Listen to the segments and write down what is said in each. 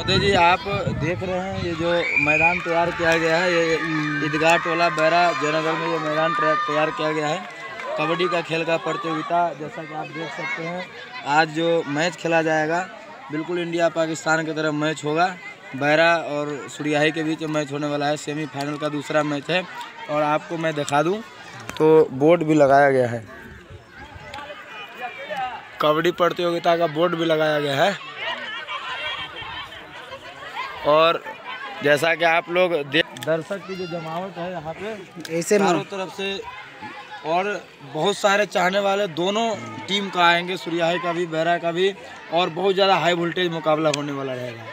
महोदय जी, आप देख रहे हैं ये जो मैदान तैयार किया गया है, ये ईदगाह टोला बैरा जयनगर में ये मैदान तैयार किया गया है कबड्डी का खेल का प्रतियोगिता। जैसा कि आप देख सकते हैं, आज जो मैच खेला जाएगा बिल्कुल इंडिया पाकिस्तान की तरफ मैच होगा। बैरा और सुरियाही के बीच मैच होने वाला है, सेमीफाइनल का दूसरा मैच है। और आपको मैं दिखा दूं तो बोर्ड भी लगाया गया है, कबड्डी प्रतियोगिता का बोर्ड भी लगाया गया है। और जैसा कि आप लोग दर्शक की जो जमावट है यहाँ पे ऐसे चारों तरफ से, और बहुत सारे चाहने वाले दोनों टीम का आएंगे, सुरियाही का भी बैरा का भी, और बहुत ज़्यादा हाई वोल्टेज मुकाबला होने वाला रहेगा।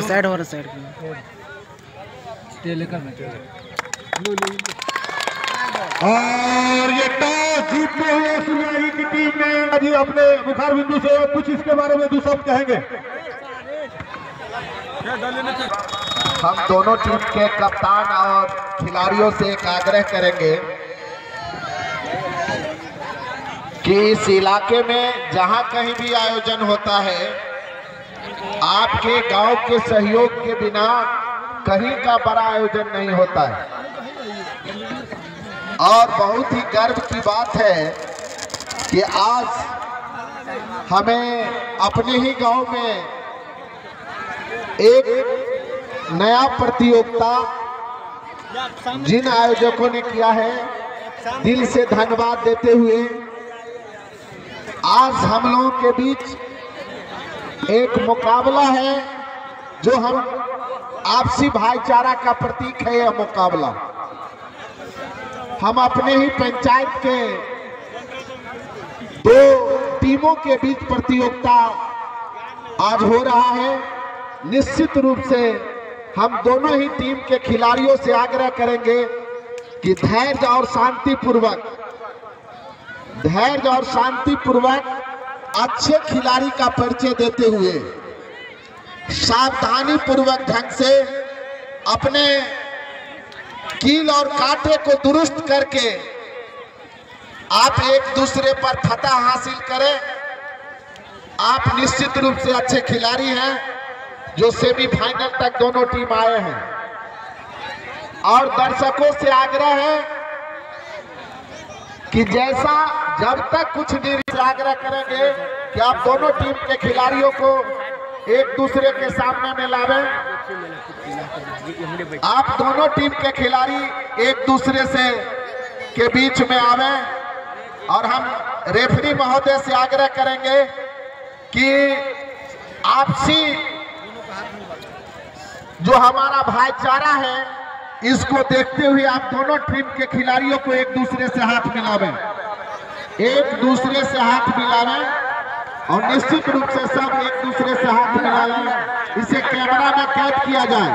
साइड और साइड और ये टॉस जीतते हुए सुरियाही की टीम ने अभी अपने मुखार बिंदु से कुछ इसके बारे में दो शब्द कहेंगे। हम दोनों टीम के कप्तान और खिलाड़ियों से एक आग्रह करेंगे कि इस इलाके में जहां कहीं भी आयोजन होता है, आपके गांव के सहयोग के बिना कहीं का बड़ा आयोजन नहीं होता है। और बहुत ही गर्व की बात है कि आज हमें अपने ही गांव में एक नया प्रतियोगिता जिन आयोजकों ने किया है, दिल से धन्यवाद देते हुए आज हम लोगों के बीच एक मुकाबला है जो हम आपसी भाईचारा का प्रतीक है। यह मुकाबला हम अपने ही पंचायत के दो टीमों के बीच प्रतियोगिता आज हो रहा है। निश्चित रूप से हम दोनों ही टीम के खिलाड़ियों से आग्रह करेंगे कि धैर्य और शांति पूर्वक अच्छे खिलाड़ी का परिचय देते हुए सावधानी पूर्वक ढंग से अपने कील और कांटे को दुरुस्त करके आप एक दूसरे पर फतह हासिल करें। आप निश्चित रूप से अच्छे खिलाड़ी हैं जो सेमीफाइनल तक दोनों टीम आए हैं। और दर्शकों से आग्रह है कि जैसा जब तक कुछ नहीं आग्रह करेंगे कि आप दोनों टीम के खिलाड़ियों को एक दूसरे के सामने में लावें। आप दोनों टीम के खिलाड़ी एक दूसरे से के बीच में आवें। और हम रेफरी महोदय से आग्रह करेंगे कि आपसी जो हमारा भाईचारा है, इसको देखते हुए आप दोनों टीम के खिलाड़ियों को एक दूसरे से हाथ मिलावें, और निश्चित रूप से सब एक दूसरे से हाथ मिला लें। इसे कैमरा में कैद किया जाए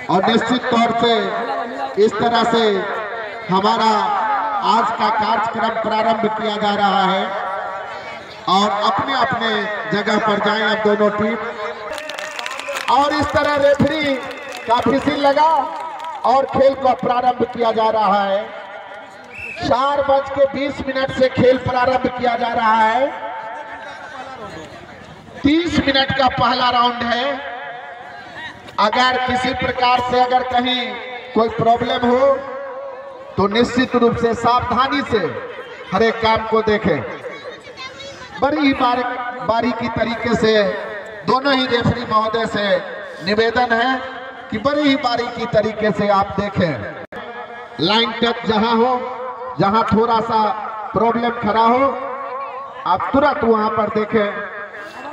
और निश्चित तौर से इस तरह से हमारा आज का कार्यक्रम प्रारंभ किया जा रहा है। और अपने अपने जगह पर जाएं अब दोनों टीम। और इस तरह रेफरी का फिसिल लगा और खेल को प्रारंभ किया जा रहा है। 4:20 से खेल प्रारंभ किया जा रहा है। 30 मिनट का पहला राउंड है। अगर किसी प्रकार से अगर कहीं कोई प्रॉब्लम हो तो निश्चित रूप से सावधानी से हर एक काम को देखें। बड़ी ही बारीकी तरीके से दोनों ही रेफरी महोदय से निवेदन है कि बड़ी ही बारीकी तरीके से आप देखें। लाइन टच जहां हो, जहां थोड़ा सा प्रॉब्लम खड़ा हो, आप तुरंत वहां पर देखें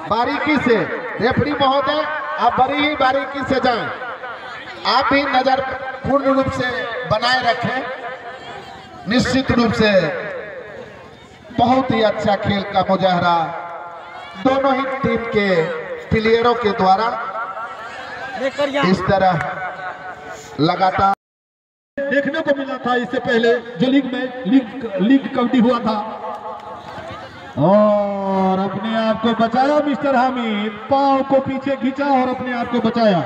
बारीकी से। रेफरी महोदय आप बड़ी ही बारीकी से जाएं। आप भी नजर पूर्ण रूप से बनाए रखें। निश्चित रूप से बहुत ही अच्छा खेल का मुजाहरा दोनों ही टीम के प्लेयरों के द्वारा इस तरह लगातार देखने को मिला था इससे पहले जो लीग कबड्डी हुआ था। और अपने आप को बचाया मिस्टर हामिद, पांव को पीछे खींचा और अपने आप को बचाया।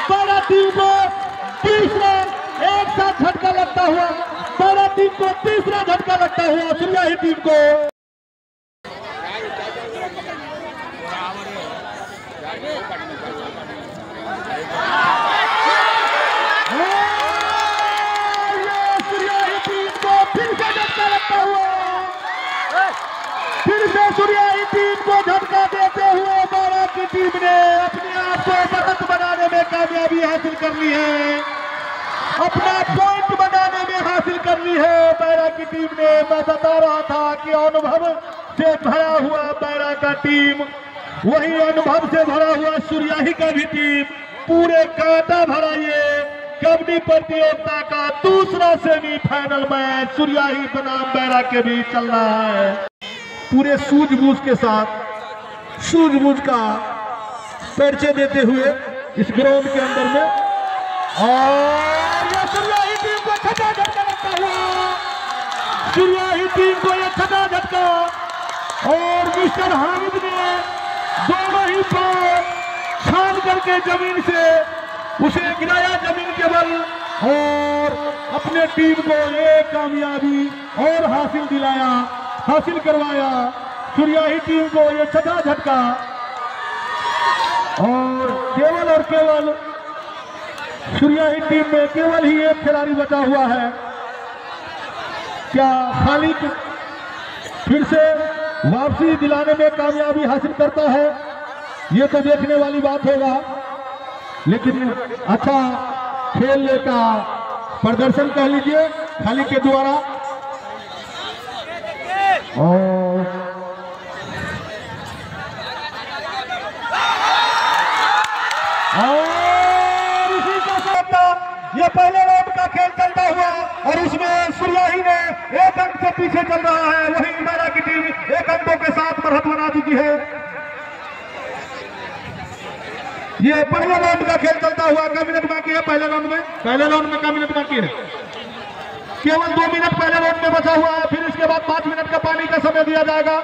बड़ा टीम को तीसरा एक साथ झटका लगता हुआ, बड़ा टीम को तीसरा झटका लगता हुआ सुरयाही टीम को। सुरयाही टीम को फिर से झटका लगता हुआ, फिर से सुरयाही टीम को झटका देते हुए बाड़ा की टीम ने अपने आप को बढ़त बनाने में कामयाबी हासिल कर ली है, अपना पॉइंट बनाने में हासिल कर ली है बाड़ा की टीम ने। मैं बता रहा था कि अनुभव से भरा हुआ बाड़ा का टीम, वही अनुभव से भरा हुआ सुरयाही का भी टीम, पूरे कांटा भरा ये कबड्डी प्रतियोगिता का दूसरा सेमीफाइनल मैच सुरयाही बनाम बाड़ा के बीच चल रहा है। पूरे सूझबूझ के साथ, सूझबूझ का परिचय देते हुए इस ग्राउंड के अंदर में, और ये सुरयाही टीम को छठा झटका लगता हुआ, सुरयाही टीम को ये छठा झटका, और मिस्टर हामिद ने दोनों ही पांव छान करके जमीन से उसे गिराया जमीन के बल, और अपने टीम को ये कामयाबी और हासिल करवाया सुरयाही टीम को ये छठा झटका। और केवल सुरयाही टीम में केवल ही एक खिलाड़ी बचा हुआ है। क्या खालिद फिर से वापसी दिलाने में कामयाबी हासिल करता है, ये तो देखने वाली बात होगा। लेकिन अच्छा खेल का प्रदर्शन कह लीजिए खालिद के द्वारा। और इसी के साथ ये पहले राउंड का खेल चलता हुआ, और उसमें सुरयाही ने एक अंक से पीछे चल रहा है, वही बाड़ा की टीम एक अंकों के साथ बढ़त बना चुकी है। ये पहले राउंड का खेल चलता हुआ, क्या मिनट बाकी है पहले राउंड में? पहले राउंड में क्या मिनट बाकी है? केवल 2 मिनट पहले राउंड में बचा हुआ है। फिर इसके बाद 5 मिनट का पानी का समय दिया जाएगा,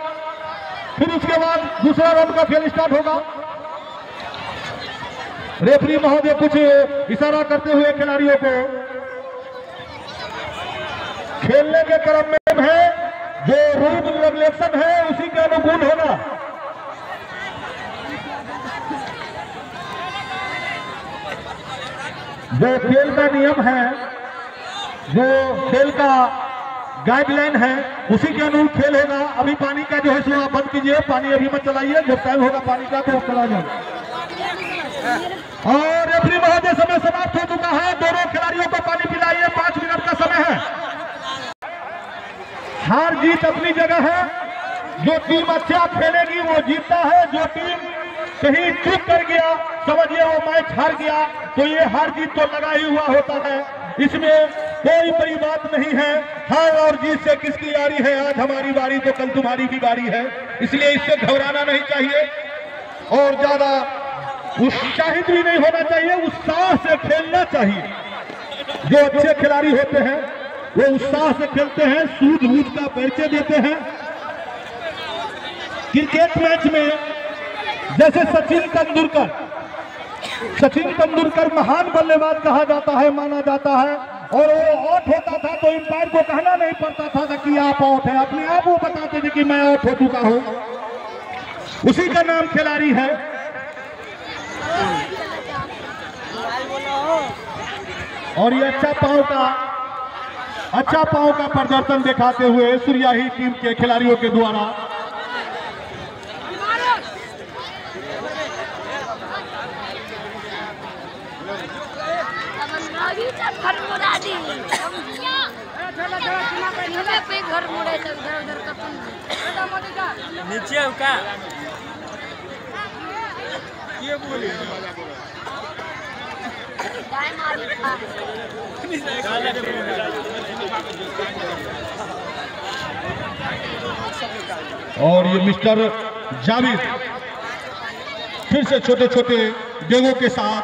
फिर उसके बाद दूसरा राउंड का खेल स्टार्ट होगा। रेफरी महोदय कुछ इशारा करते हुए खिलाड़ियों को खेलने के क्रम में है, जो रूल रेगुलेशन है उसी के अनुकूल होगा। जो खेल का नियम है, जो खेल का गाइडलाइन है, उसी के अनुरूप खेल होगा। अभी पानी का जो है सो बंद कीजिए, पानी अभी मत चलाइए, जब टाइम होगा पानी का तो चला जाए। और रेफरी महोदय समय समाप्त हो चुका है, दोनों खिलाड़ियों को पानी पिलाइए, 5 मिनट का समय है। हार जीत अपनी जगह है, जो टीम अच्छा खेलेगी वो जीतता है, जो टीम कहीं चूक कर गया समझिए वो मैच हार गया, तो ये हार जीत तो लगा ही हुआ होता है, इसमें कोई बड़ी बात नहीं है। हार और जीत से किसकी यारी है, आज हमारी बारी तो कल तुम्हारी भी बारी है, इसलिए इससे घबराना नहीं चाहिए और ज्यादा उत्साहित भी नहीं होना चाहिए, उत्साह से खेलना चाहिए। जो अच्छे खिलाड़ी होते हैं वो उत्साह से खेलते हैं, सूझबूझ का परिचय देते हैं। क्रिकेट मैच में जैसे सचिन तेंदुलकर महान बल्लेबाज कहा जाता है, माना जाता है, और वो आउट होता था तो अंपायर को कहना नहीं पड़ता था कि आप आउट है, अपने आप वो बताते थे कि मैं आउट हो चुका हूं, उसी का नाम खिलाड़ी है। और ये अच्छा पांव का प्रदर्शन दिखाते हुए सुरयाही टीम के खिलाड़ियों के द्वारा नीचे का और ये मिस्टर जावेद फिर से छोटे छोटे डेगों के साथ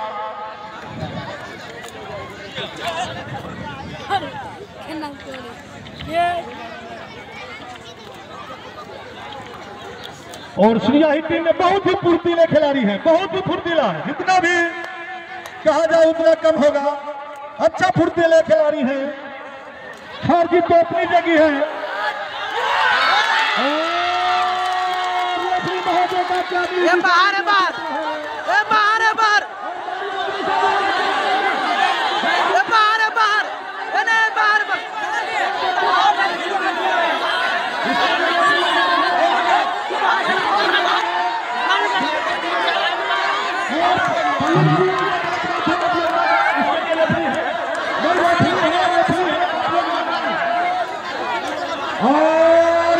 और सूर्या ही टीम में बहुत ही फुर्तीले खिलाड़ी हैं, बहुत ही फुर्तीला है, जितना भी कहा जाए उतना कम होगा। अच्छा फुर्तीले खिलाड़ी हैं, हार जीत तो अपनी जगह है। ये बाहर है, बाहर ये बाहर है, बाहर ये बाहर है, बाहर ये नहीं बाहर और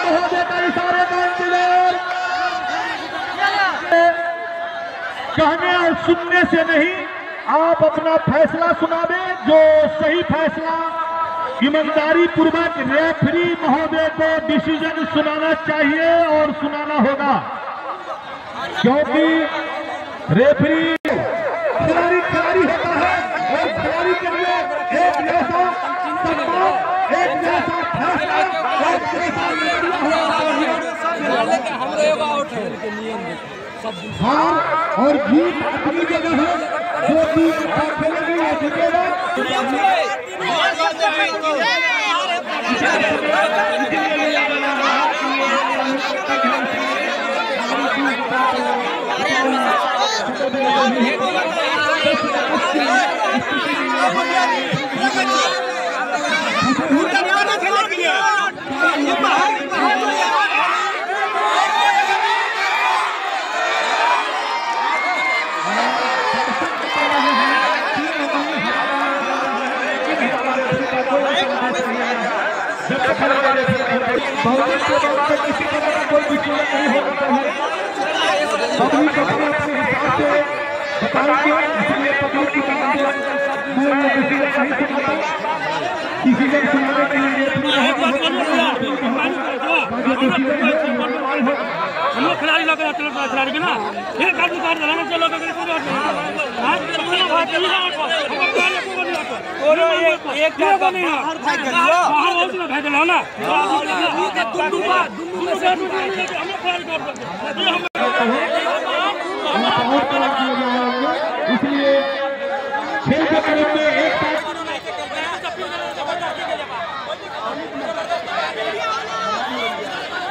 महोदय का इशारे का इंतजार कहने और सुनने से नहीं, आप अपना फैसला सुनावे, जो सही फैसला ईमानदारी पूर्वक रेफरी महोदय को डिसीजन सुनाना चाहिए और सुनाना होगा, क्योंकि रेफरी खिलाड़ी खिलाड़ी होता है और खिलाड़ी के लिए एक जैसा सम्मान, एक जैसा फैसला, एक जैसा हार और जीत अपनी जगह है। जो टीम अच्छा खेलेगी या जीतेगा। किसी तरह का कोई विचलन नहीं हो सकता है। पब्लिक अपने अपने हिसाब से बताएंगे, इसलिए पब्लिक की तरफ से मैं डिसीजन नहीं सुनाता। डिसीजन सुनाने के लिए हम लोग खिलाड़ी लग रहे हैं, खिलाड़ी के ना एक आदमी काट देना चलो इसलिए खेल के तरफ में एक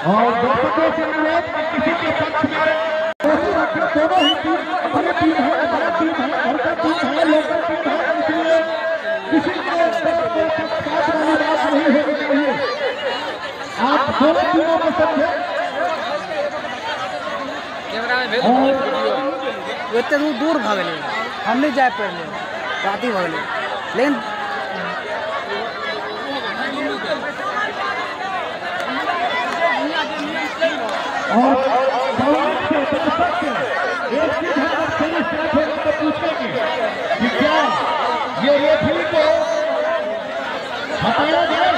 और दर्शकों से अनुरोध किसी के पक्ष में दोनों ही टीम अपनी टीम है, बड़ा टीम है, घर का टीम है, लोकल टीम है, इसलिए किसी के साथ वाली बात नहीं होनी चाहिए। आप दोनों टीमों को समझे इतने दूर भागले हम नहीं जाए पहले रात ही भागले, लेकिन और एक चीज हम खेल स्टार्ट होगा तो पूछेंगे कि क्या ये रेफरी को हटाया जाए।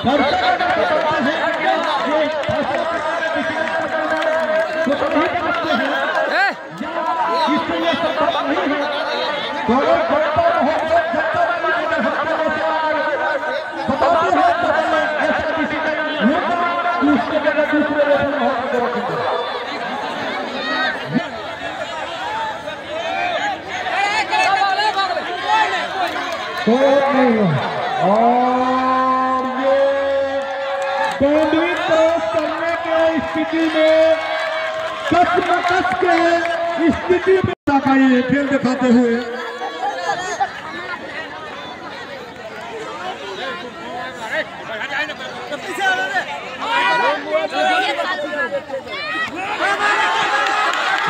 दर्शक अगर बताते हैं कि ये फैसला तो सभी समझते हैं इससे ये संभव नहीं है। तो अगर जनता महोत्सव जनता वाली अगर हमारे से बताते हैं तो ऐसा डिसीजन होगा कि उसके जगह दूसरे रेफरी महोत्सव को रखेंगे। और ये बाउंड्री क्रॉस करने के स्थिति में कस के स्थिति में का ये खेल दिखाते हुए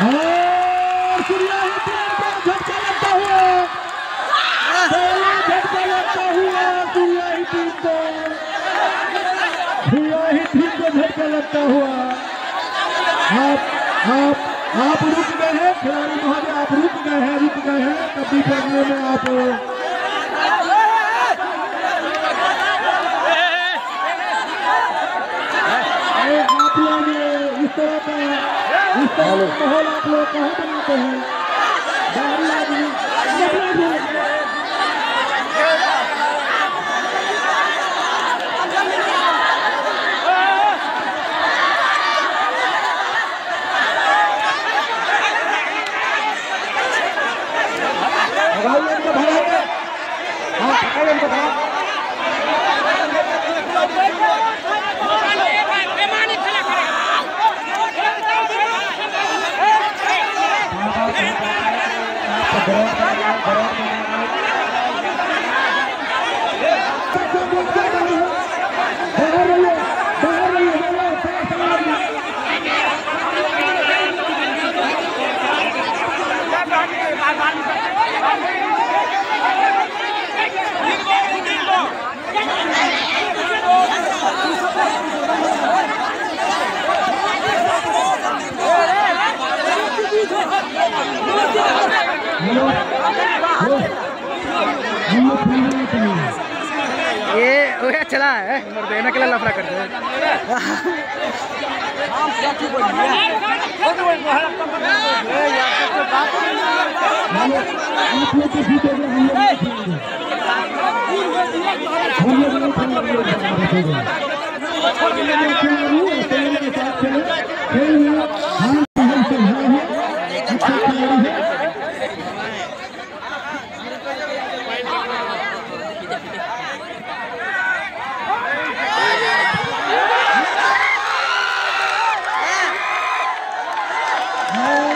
और सूर्या ही झटका लगता हुआ, झटका लगता हुआ सूर्या ही टीम को झटका लगता हुआ। आप रुक गए। रुक गए हैं कबड्डी पढ़ने में आप लोग इस तरह का माहौल आप लोग कहाँ बनाते हैं बाहरी आदमी ये चला है देना के लिए लफड़ा करते हैं हाँ